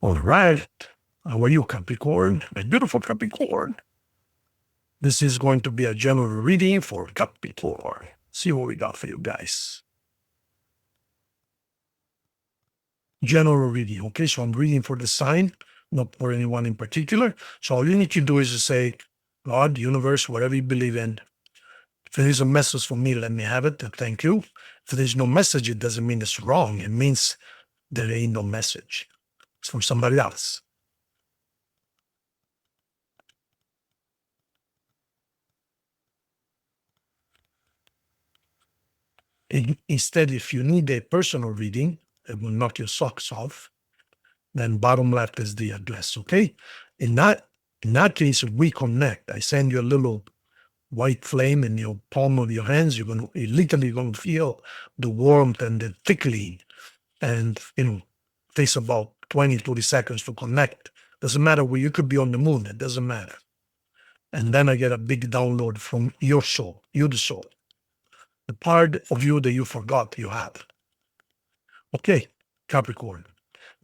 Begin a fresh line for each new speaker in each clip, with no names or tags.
All right. How are you, Capricorn? My beautiful Capricorn. This is going to be a general reading for Capricorn. See what we got for you guys. General reading, okay? So I'm reading for the sign, not for anyone in particular. So all you need to do is to say, God, universe, whatever you believe in. If there is a message for me, let me have it. And thank you. If there's no message, it doesn't mean it's wrong. It means there ain't no message. It's for somebody else. Instead, if you need a personal reading, it will knock your socks off, then bottom left is the address, okay? In that case, we connect. I send you a little white flame in your palm of your hands. You're literally going to feel the warmth and the tickling. And, takes about 20, 30 seconds to connect. Doesn't matter where you could be on the moon. It doesn't matter. And then I get a big download from your soul, you the soul. The part of you that you forgot you have. Okay, Capricorn.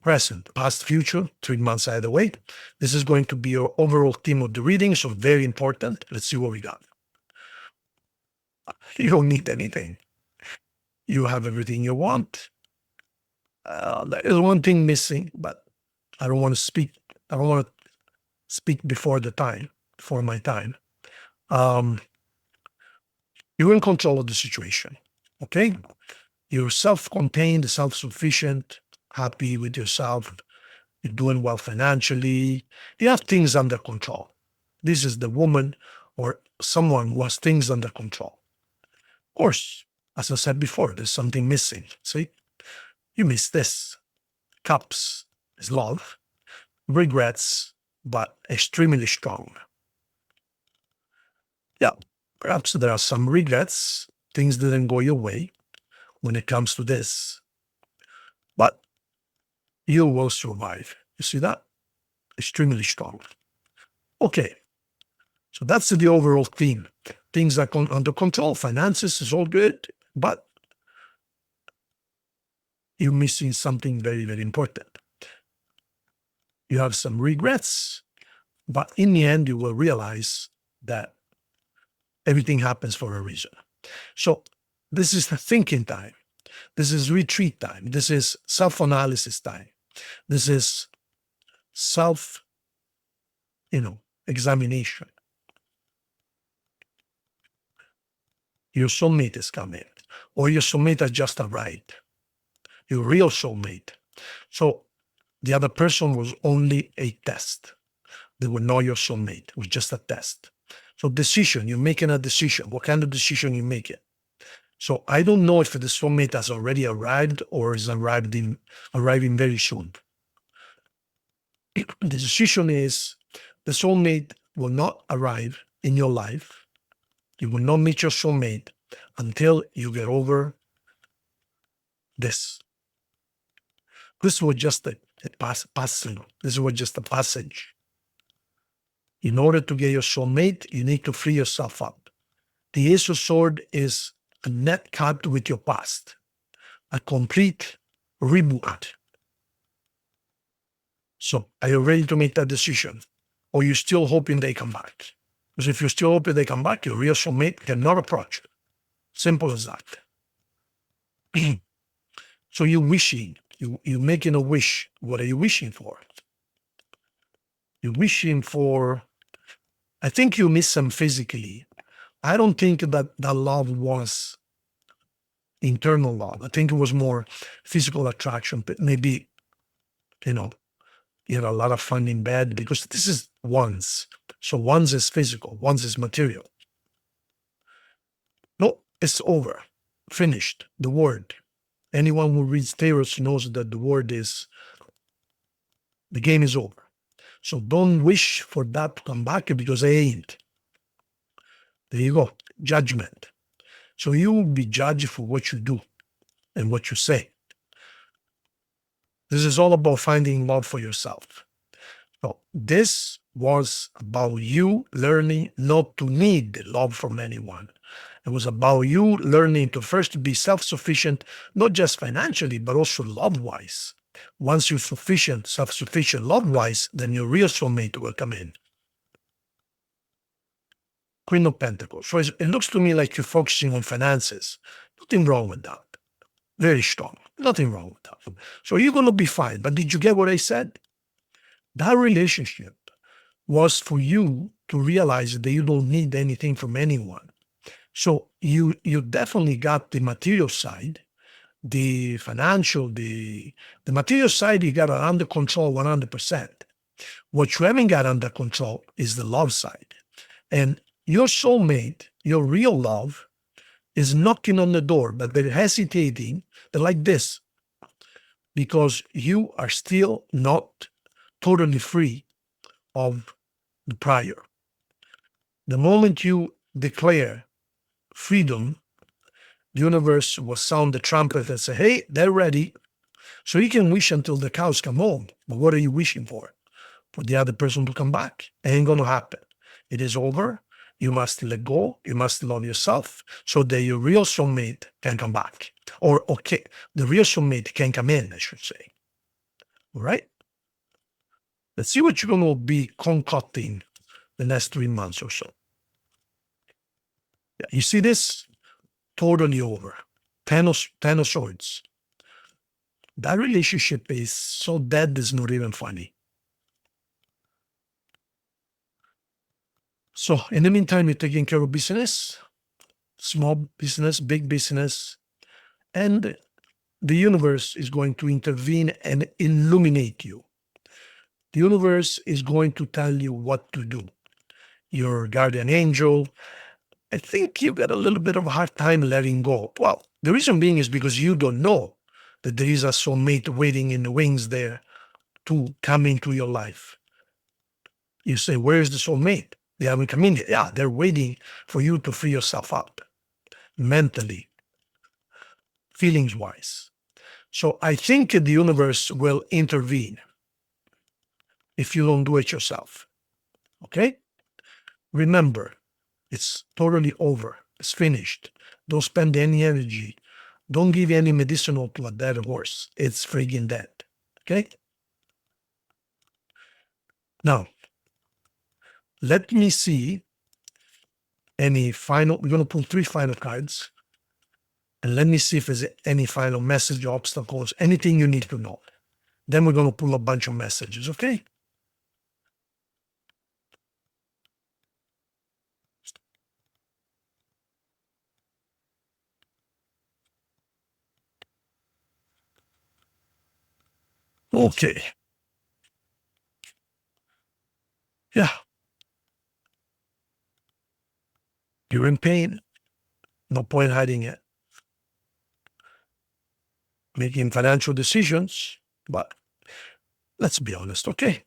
Present, past, future, 3 months either way. This is going to be your overall theme of the reading, so very important. Let's see what we got. You don't need anything. You have everything you want. There is one thing missing, but I don't want to speak. I don't want to speak before my time. You're in control of the situation, okay? You're self-contained, self-sufficient, happy with yourself. You're doing well financially. You have things under control. This is the woman or someone who has things under control. Of course, as I said before, there's something missing. See? You miss this. Cups is love. Regrets, but extremely strong. Yeah, perhaps there are some regrets. Things didn't go your way when it comes to this. But you will survive. You see that? Extremely strong. Okay. So that's the overall theme. Things are under control. Finances is all good, but you're missing something very, very important. You have some regrets, but in the end, you will realize that everything happens for a reason. So this is the thinking time. This is retreat time. This is self-analysis time. This is examination. Your soulmate is coming, or your soulmate has just arrived. Your real soulmate. So the other person was only a test. They were not your soulmate. It was just a test. So decision, you're making a decision. What kind of decision you make it? So I don't know if the soulmate has already arrived or is arriving very soon. The decision is the soulmate will not arrive in your life. You will not meet your soulmate until you get over this. This was just a passing. This was just a passage. In order to get your soulmate, you need to free yourself up. The Ace of Swords is a net cut with your past, a complete reboot. So are you ready to make that decision? Or are you still hoping they come back? Because if you're still hoping they come back, your real soulmate cannot approach you. Simple as that. So you're wishing, you're making a wish. What are you wishing for? You're wishing for, I think you miss them physically. I don't think that love was internal love. I think it was more physical attraction, but maybe, you had a lot of fun in bed, because this is once. So once is physical, once is material. No, it's over. Finished. The word. Anyone who reads tarot knows that the word is, the game is over. So don't wish for that to come back, because it ain't. There you go. Judgment. So you will be judged for what you do and what you say. This is all about finding love for yourself. So this was about you learning not to need love from anyone. It was about you learning to first be self-sufficient, not just financially, but also love-wise. Once you're sufficient, self-sufficient love-wise, then your real soulmate will come in. Queen of Pentacles. So it looks to me like you're focusing on finances. Nothing wrong with that. Very strong. Nothing wrong with that. So you're going to be fine. But did you get what I said? That relationship was for you to realize that you don't need anything from anyone. So you definitely got the material side, the financial, the material side, you got it under control 100%. What you haven't got under control is the love side. And your soulmate, your real love, is knocking on the door, but they're hesitating. They're like this, because you are still not totally free of the prior. The moment you declare freedom, the universe will sound the trumpet and say, hey, they're ready. So you can wish until the cows come home. But what are you wishing for? For the other person to come back. It ain't going to happen. It is over. You must let go. You must love yourself so that your real soulmate can come back. Or, okay, the real soulmate can come in, I should say. All right? Let's see what you're going to be concocting the next 3 months or so. Yeah, you see this? Totally over. Ten of Swords. That relationship is so dead, it's not even funny. So in the meantime, you're taking care of business, small business, big business, and the universe is going to intervene and illuminate you. The universe is going to tell you what to do. Your guardian angel, I think you got a little bit of a hard time letting go. Well, the reason being is because you don't know that there is a soulmate waiting in the wings there to come into your life. You say, where's the soulmate? They haven't come in yet. Yeah, they're waiting for you to free yourself up mentally, feelings-wise. So I think the universe will intervene if you don't do it yourself. Okay? Remember, it's totally over. It's finished. Don't spend any energy. Don't give any medicinal to a dead horse. It's friggin' dead. Okay? Now, let me see any final, we're going to pull 3 final cards. And let me see if there's any final message, obstacles, anything you need to know. Then we're going to pull a bunch of messages, okay? Okay. Yeah. You're in pain. No point hiding it. Making financial decisions, but let's be honest, okay?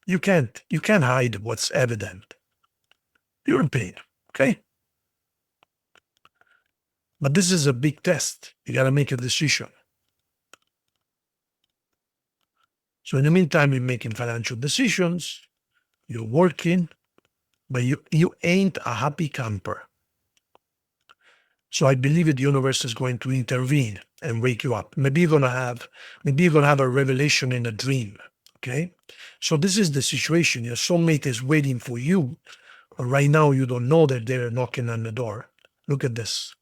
You can't hide what's evident. You're in pain, okay? But this is a big test. You got to make a decision. So in the meantime, you're making financial decisions, you're working, but you ain't a happy camper. So I believe the universe is going to intervene and wake you up. Maybe you're gonna have a revelation in a dream. Okay? So this is the situation. Your soulmate is waiting for you. But right now you don't know that they're knocking on the door. Look at this.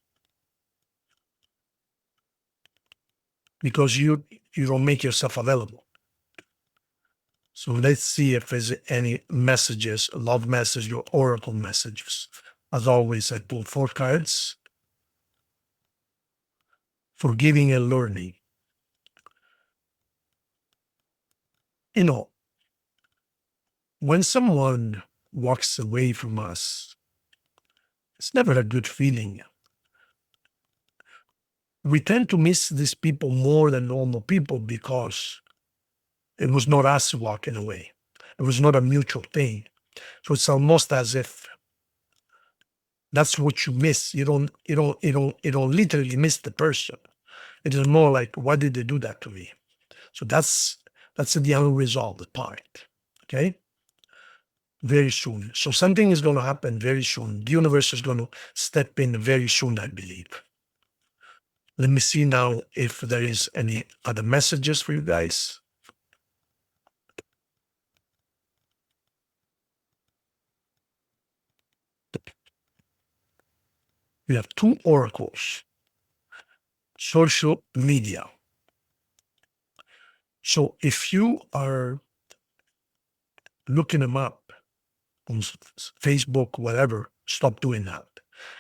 Because you don't make yourself available. So let's see if there's any messages, love message or oracle messages. As always, I pull 4 cards. Forgiving and learning. You know, when someone walks away from us, it's never a good feeling. We tend to miss these people more than normal people because it was not us walking away. It was not a mutual thing. So it's almost as if that's what you miss. You don't literally miss the person. It is more like, why did they do that to me? So that's the unresolved part. Okay? Very soon. So something is going to happen very soon. The universe is going to step in very soon, I believe. Let me see now if there is any other messages for you guys. We have 2 oracles. Social media. So if you are looking them up on Facebook, whatever, stop doing that.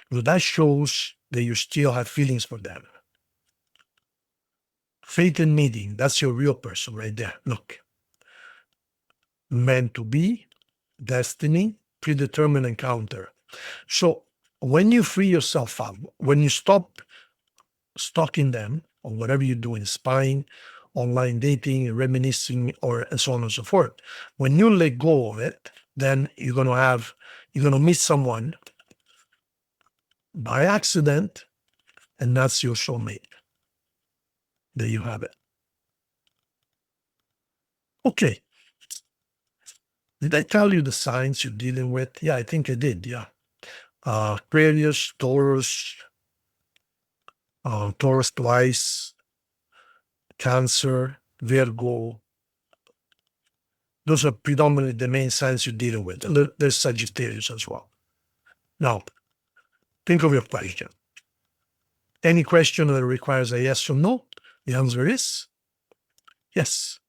Because that shows that you still have feelings for them. Fate and meeting, that's your real person right there. Look. Meant to be, destiny, predetermined encounter. So when you free yourself up, when you stop stalking them or whatever you're doing, spying, online dating, reminiscing, or and so on and so forth, when you let go of it, then you're gonna meet someone by accident, and that's your soulmate. There you have it. Okay. Did I tell you the signs you're dealing with? Yeah, I think I did. Yeah. Aquarius, Taurus, Taurus twice, Cancer, Virgo. Those are predominantly the main signs you're dealing with. There's Sagittarius as well. Now, think of your question. Any question that requires a yes or no, the answer is yes.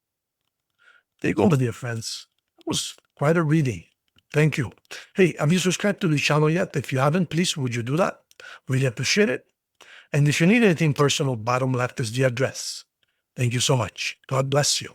There you go, my dear friends. It was quite a reading. Thank you. Hey, have you subscribed to the channel yet? If you haven't, please, would you do that? Really appreciate it. And if you need anything personal, bottom left is the address. Thank you so much. God bless you.